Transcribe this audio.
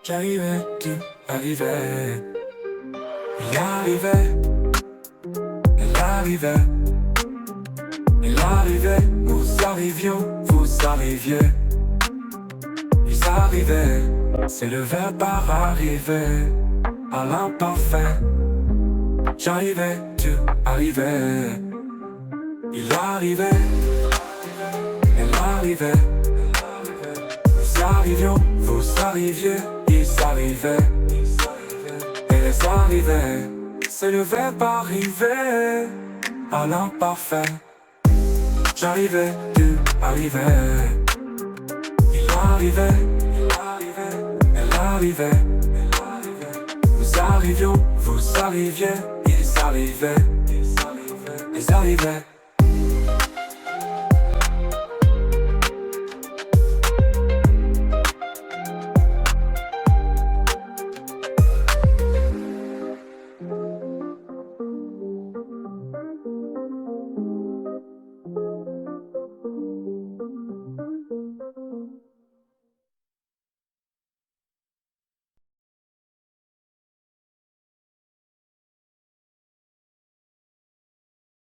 J'arrivais, tu arrivais. Il arrivait, elle arrivait. Il arrivait, nous arrivions, vous arriviez. Ils arrivaient, c'est le verbe par arriver à l'imparfait. J'arrivais, tu arrivais. Il arrivait, elle arrivait. Nous arrivions, vous arriviez. Ils arrivaient, et les arrivaient. C'est le verbe arriver à l'imparfait. J'arrivais, tu arrivais. Il arrivait, elle arrivait. Nous arrivions, vous arriviez. Ils arrivaient, ils arrivaient.